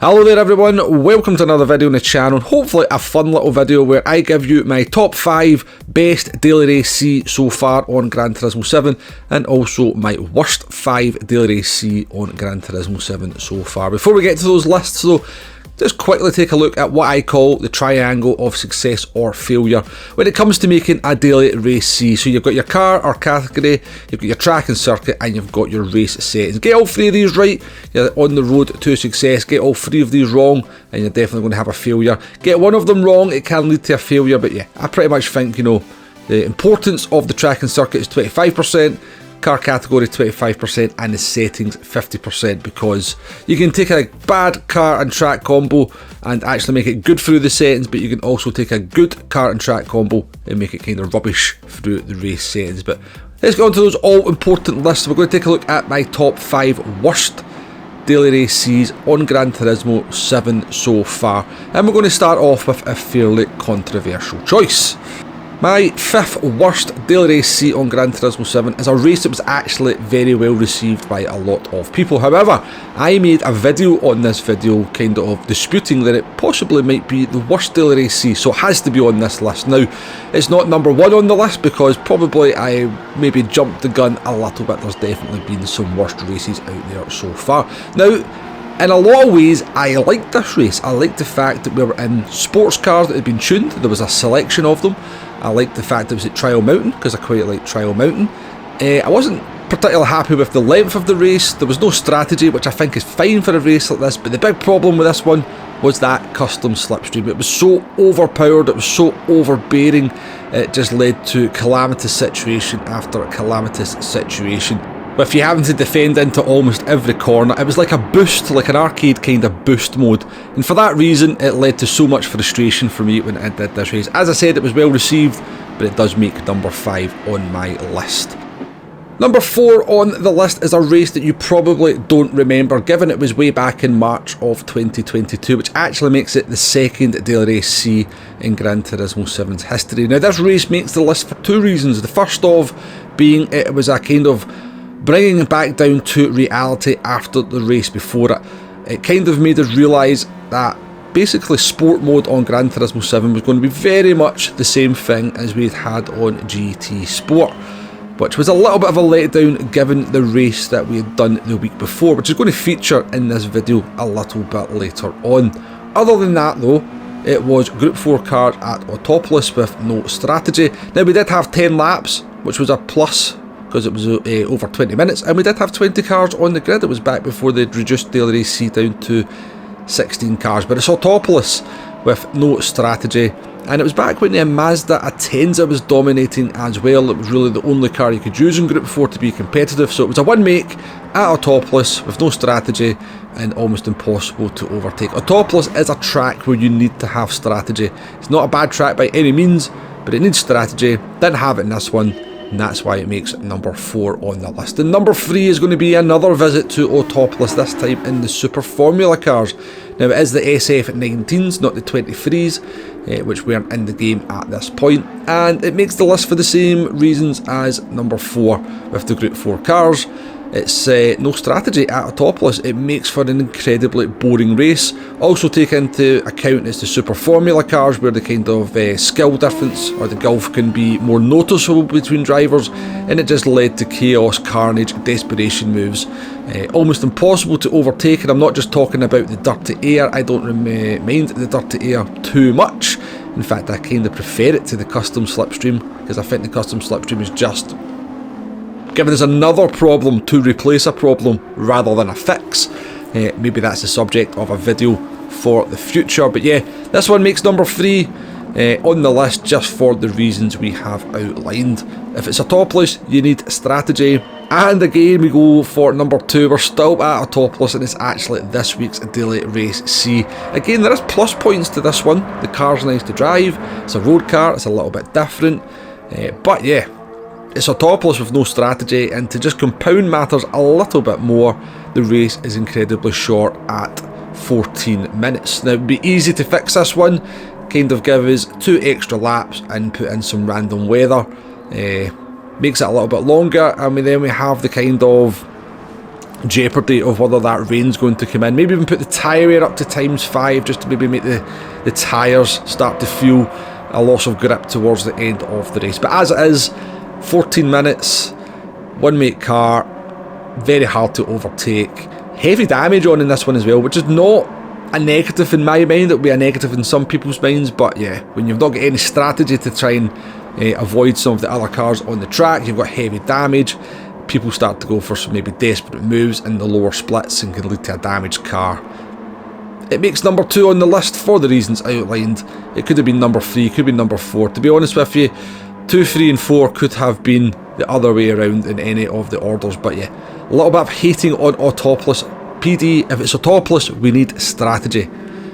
Hello there everyone, welcome to another video on the channel, hopefully a fun little video where I give you my top 5 best daily race C so far on Gran Turismo 7 and also my worst 5 daily race C on Gran Turismo 7 so far. Before we get to those lists though, just quickly take a look at what I call the triangle of success or failure when it comes to making a daily race C. So you've got your car or category, you've got your track and circuit, and you've got your race settings. Get all 3 of these right, you're on the road to success. Get all 3 of these wrong, and you're definitely going to have a failure. Get one of them wrong, it can lead to a failure, but yeah, I pretty much think, the importance of the track and circuit is 25%, car category 25%, and the settings 50%, because you can take a bad car and track combo and actually make it good through the settings, but you can also take a good car and track combo and make it kind of rubbish through the race settings. But let's get on to those all important lists. We're going to take a look at my top 5 worst daily race Cs on Gran Turismo 7 so far, and we're going to start off with a fairly controversial choice. My 5th worst daily race C on Gran Turismo 7 is a race that was actually very well received by a lot of people. However, I made a video on this video kind of disputing that it possibly might be the worst daily race C, so it has to be on this list. Now, it's not number 1 on the list because probably I maybe jumped the gun a little bit. There's definitely been some worst races out there so far. Now, in a lot of ways, I liked this race. I liked the fact that we were in sports cars that had been tuned. There was a selection of them. I liked the fact it was at Trial Mountain, because I quite like Trial Mountain. I wasn't particularly happy with the length of the race. There was no strategy, which I think is fine for a race like this, but the big problem with this one was that custom slipstream. It was so overpowered, it was so overbearing, it just led to calamitous situation after calamitous situation, with you having to defend into almost every corner. It was like a boost, like an arcade kind of boost mode, and for that reason it led to so much frustration for me when I did this race. As I said, it was well received, but it does make number 5 on my list. Number 4 on the list is a race that you probably don't remember, given it was way back in March of 2022, which actually makes it the 2nd daily race C in Gran Turismo 7's history. Now, this race makes the list for 2 reasons. The first of being it was a kind of bringing it back down to reality after the race before it. It kind of made us realise that basically sport mode on Gran Turismo 7 was going to be very much the same thing as we had on GT Sport, which was a little bit of a letdown given the race that we had done the week before, which is going to feature in this video a little bit later on. Other than that though, it was Group 4 cars at Autopolis with no strategy. Now, we did have 10 laps, which was a plus, because it was over 20 minutes, and we did have 20 cars on the grid. It was back before they'd reduced daily race C down to 16 cars, but it's Autopolis with no strategy, and it was back when the Mazda Atenza was dominating as well. It was really the only car you could use in Group 4 to be competitive, so it was a one make at Autopolis with no strategy and almost impossible to overtake. Autopolis is a track where you need to have strategy. It's not a bad track by any means, but it needs strategy. Didn't have it in this one, and that's why it makes number 4 on the list. And number 3 is going to be another visit to Autopolis, this time in the Super Formula cars. Now, it is the SF19s, not the 23s, which weren't in the game at this point, and it makes the list for the same reasons as number 4 with the Group 4 cars. It's no strategy at Autopolis. It makes for an incredibly boring race. Also take into account it's the Super Formula cars, where the kind of skill difference or the gulf can be more noticeable between drivers, and it just led to chaos, carnage, desperation moves. Almost impossible to overtake, and I'm not just talking about the dirty air. I don't mind the dirty air too much. In fact, I kind of prefer it to the custom slipstream, because I think the custom slipstream is just giving us another problem to replace a problem rather than a fix. Maybe that's the subject of a video for the future, but yeah, this one makes number 3 on the list just for the reasons we have outlined. If it's Autopolis, you need strategy, and again we go for number 2. We're still at Autopolis, and it's actually this week's daily race C. Again, there is plus points to this one. The car's nice to drive, it's a road car, it's a little bit different, but yeah, it's Autopolis with no strategy, and to just compound matters a little bit more, the race is incredibly short at 14 minutes. Now, it would be easy to fix this one, kind of give us 2 extra laps and put in some random weather, makes it a little bit longer, and then we have the kind of jeopardy of whether that rain's going to come in. Maybe even put the tyre wear up to ×5 just to maybe make the tyres start to feel a loss of grip towards the end of the race. But as it is, 14 minutes, one make car, very hard to overtake. Heavy damage on in this one as well, which is not a negative in my mind. It will be a negative in some people's minds, but yeah, when you've not got any strategy to try and avoid some of the other cars on the track, you've got heavy damage, people start to go for some maybe desperate moves in the lower splits and can lead to a damaged car. It makes number 2 on the list for the reasons outlined. It could have been number 3, could be number 4. To be honest with you, 2, 3 and 4 could have been the other way around in any of the orders, but yeah, a little bit of hating on Autopolis. PD, if it's Autopolis, we need strategy.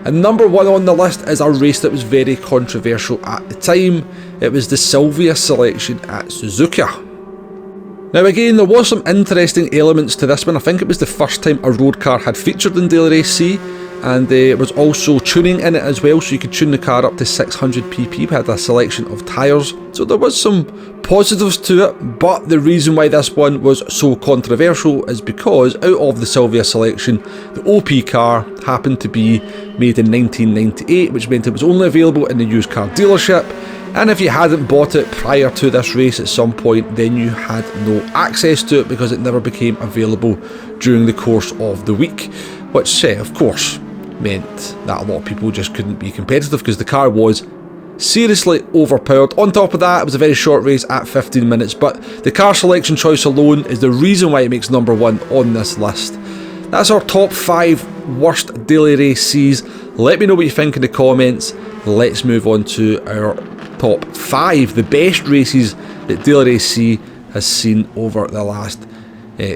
And number 1 on the list is a race that was very controversial at the time. It was the Silvia selection at Suzuka. Now again, there was some interesting elements to this one. I think it was the first time a road car had featured in Daily Race C, and there was also tuning in it as well, so you could tune the car up to 600 pp. We had a selection of tyres, so there was some positives to it, but the reason why this one was so controversial is because out of the Silvia selection, the OP car happened to be made in 1998, which meant it was only available in the used car dealership. And if you hadn't bought it prior to this race at some point, then you had no access to it because it never became available during the course of the week, which of course meant that a lot of people just couldn't be competitive because the car was seriously overpowered. On top of that, it was a very short race at 15 minutes, but the car selection choice alone is the reason why it makes number 1 on this list. That's our top 5 worst Daily Race Cs. Let me know what you think in the comments. Let's move on to our top 5, the best races that Daily Race C has seen over the last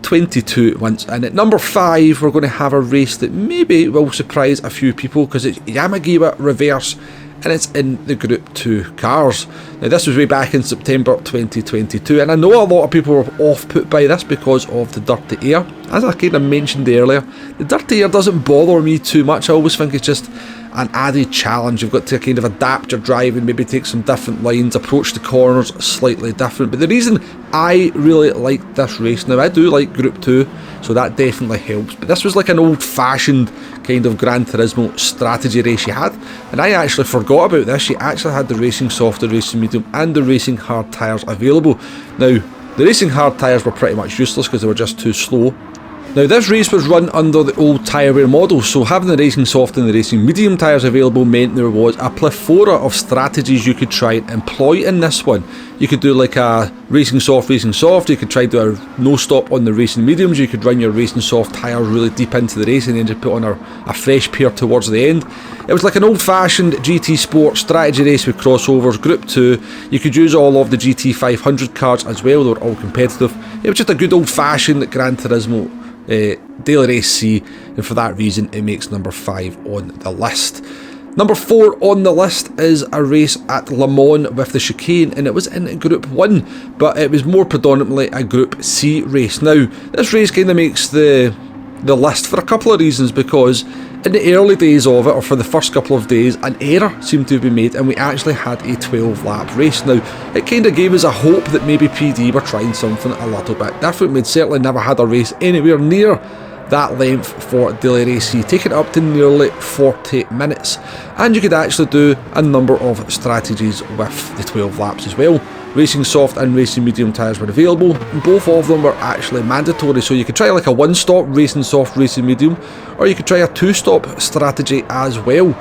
22 months. And at number 5, we're going to have a race that maybe will surprise a few people because it's Yamagiwa Reverse, and it's in the Group 2 cars. Now this was way back in September 2022, and I know a lot of people were off put by this because of the dirty air. As I kind of mentioned earlier, the dirty air doesn't bother me too much. I always think it's just an added challenge. You've got to kind of adapt your driving, maybe take some different lines, approach the corners slightly different. But the reason I really like this race, now I do like Group 2, so that definitely helps, but this was like an old-fashioned kind of Gran Turismo strategy race you had, and I actually forgot about this. You actually had the racing soft, the racing medium and the racing hard tyres available. Now the racing hard tyres were pretty much useless because they were just too slow. Now this race was run under the old tyre wear model, so having the racing soft and the racing medium tyres available meant there was a plethora of strategies you could try and employ in this one. You could do like a racing soft, you could try to do a no stop on the racing mediums, you could run your racing soft tyres really deep into the race and then just put on a fresh pair towards the end. It was like an old fashioned GT Sport strategy race with crossovers. Group 2, you could use all of the GT 500 cars as well, they were all competitive. It was just a good old fashioned Gran Turismo Daily Race C, and for that reason it makes number 5 on the list. Number 4 on the list is a race at Le Mans with the chicane, and it was in Group 1, but it was more predominantly a Group C race. Now this race kind of makes the list for a couple of reasons, because in the early days of it, or for the first couple of days, an error seemed to be made and we actually had a 12-lap race. Now it kind of gave us a hope that maybe PD were trying something a little bit different. We'd certainly never had a race anywhere near that length for Daily Race C, taking it up to nearly 40 minutes, and you could actually do a number of strategies with the 12 laps as well. Racing soft and racing medium tyres were available, and both of them were actually mandatory, so you could try like a one-stop racing soft, racing medium, or you could try a two-stop strategy as well.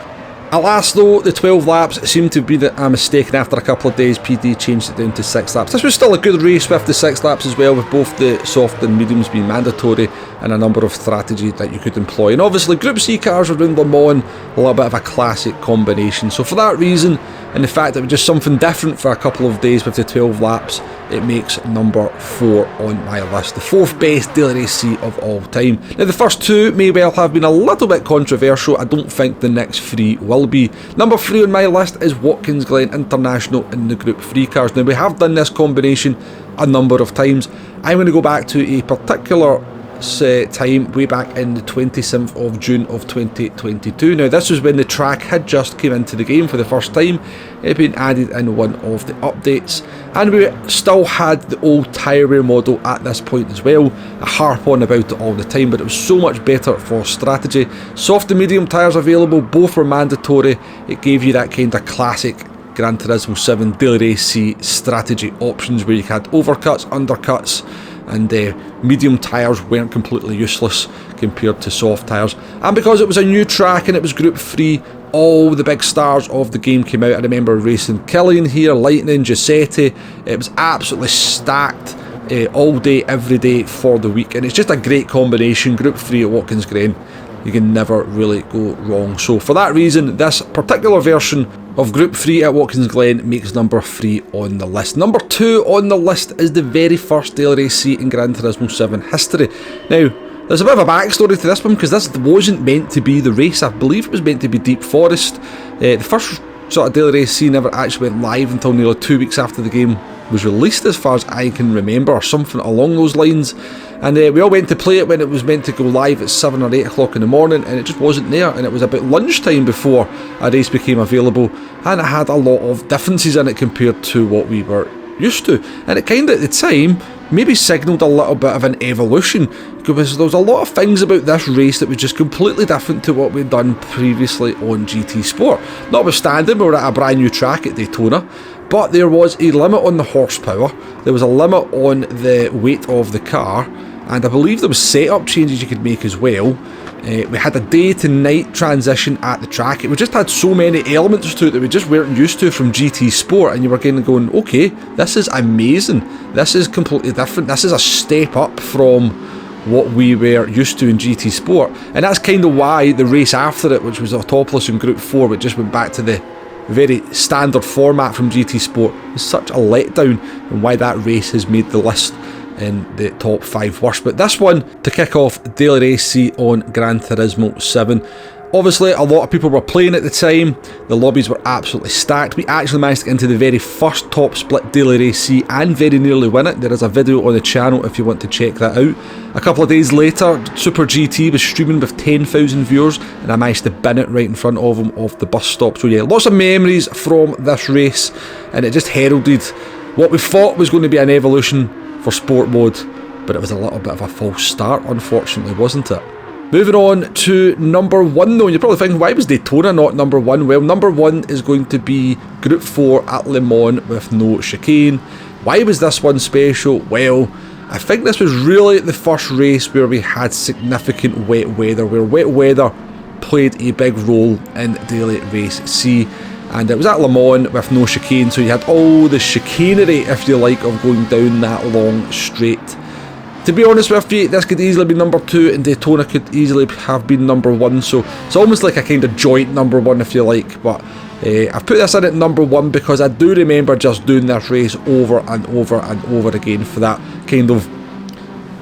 Alas though, the 12 laps seemed to be a mistake, and after a couple of days PD changed it down to 6 laps. This was still a good race with the 6 laps as well, with both the soft and mediums being mandatory and a number of strategies that you could employ. And obviously Group C cars around Le Mans, a little bit of a classic combination. So for that reason, and the fact that it was just something different for a couple of days with the 12 laps, it makes number 4 on my list, the 4th best Daily Race C of all time. Now the first 2 may well have been a little bit controversial. I don't think the next 3 will be. Number 3 on my list is Watkins Glen International in the Group 3 cars. Now we have done this combination a number of times. I'm going to go back to a particular time way back in the 27th of June of 2022. Now this was when the track had just came into the game for the first time. It had been added in one of the updates, and we still had the old tyre wear model at this point as well. I harp on about it all the time, but it was so much better for strategy. Soft and medium tyres available, both were mandatory. It gave you that kind of classic Gran Turismo 7 Daily Race C strategy options where you had overcuts, undercuts, and medium tyres weren't completely useless compared to soft tyres. And because it was a new track and it was Group 3, all the big stars of the game came out. I remember racing Killian here, Lightning, Giuseppe. It was absolutely stacked all day, every day for the week, and it's just a great combination. Group 3 at Watkins Glen, you can never really go wrong. So for that reason, this particular version of Group 3 at Watkins Glen makes number 3 on the list. Number 2 on the list is the very first Daily Race C in Gran Turismo 7 history. Now, there's a bit of a backstory to this one, because this wasn't meant to be the race. I believe it was meant to be Deep Forest. The first sort of Daily Race C never actually went live until nearly 2 weeks after the game was released, as far as I can remember, or something along those lines. And we all went to play it when it was meant to go live at 7 or 8 o'clock in the morning, and it just wasn't there, and it was about lunchtime before a race became available, and it had a lot of differences in it compared to what we were used to, and it kind of at the time maybe signalled a little bit of an evolution, because there was a lot of things about this race that was just completely different to what we'd done previously on GT Sport. Notwithstanding, we were at a brand new track at Daytona, but there was a limit on the horsepower, there was a limit on the weight of the car, and I believe there was setup changes you could make as well. We had a day to night transition at the track. It just had so many elements to it that we just weren't used to from GT Sport, and you were kind of going, okay, this is amazing, this is completely different, this is a step up from what we were used to in GT Sport. And that's kind of why the race after it, which was a topless in Group 4, but just went back to the very standard format from GT Sport, is such a letdown, and why that race has made the list in the top 5 worst. But this one, to kick off Daily Race C on Gran Turismo 7. Obviously, a lot of people were playing at the time. The lobbies were absolutely stacked. We actually managed to get into the very first top split Daily Race C and very nearly win it. There is a video on the channel if you want to check that out. A couple of days later, Super GT was streaming with 10,000 viewers, and I managed to bin it right in front of him off the bus stop. So yeah, lots of memories from this race, and it just heralded what we thought was going to be an evolution for sport mode, but it was a little bit of a false start, unfortunately, wasn't it? Moving on to number 1 though, and you're probably thinking, why was Daytona not number 1? Well, number 1 is going to be Group 4 at Le Mans with no chicane. Why was this one special? Well, I think this was really the first race where we had significant wet weather, where wet weather played a big role in Daily Race C. And it was at Le Mans with no chicane, so you had all the chicanery, if you like, of going down that long straight. To be honest with you, this could easily be number 2, and Daytona could easily have been number 1, so it's almost like a kind of joint number 1, if you like. But I've put this in at number 1 because I do remember just doing this race over and over and over again for that kind of,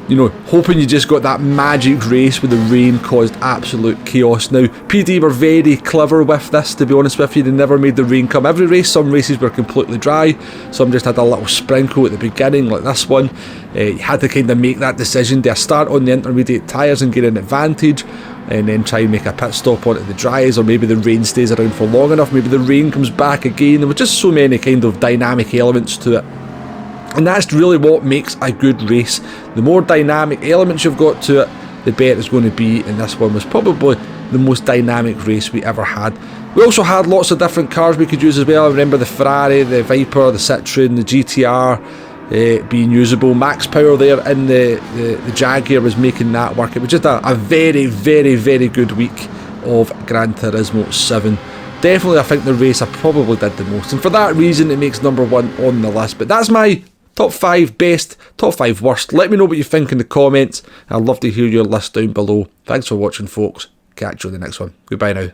you know, hoping you just got that magic race where the rain caused absolute chaos. Now, PD were very clever with this, to be honest with you. They never made the rain come every race. Some races were completely dry, some just had a little sprinkle at the beginning, like this one. You had to kind of make that decision. Do I start on the intermediate tyres and get an advantage, and then try and make a pit stop onto the dries, or maybe the rain stays around for long enough, maybe the rain comes back again. There were just so many kind of dynamic elements to it. And that's really what makes a good race. The more dynamic elements you've got to it, the better it's going to be, and this one was probably the most dynamic race we ever had. We also had lots of different cars we could use as well. I remember the Ferrari, the Viper, the Citroen, the GTR being usable. Max Power there in the Jaguar was making that work. It was just a very, very, very good week of Gran Turismo 7. Definitely, I think the race I probably did the most, and for that reason it makes number 1 on the list. But that's my top 5 best, top 5 worst. Let me know what you think in the comments. I'd love to hear your list down below. Thanks for watching, folks. Catch you on the next one. Goodbye now.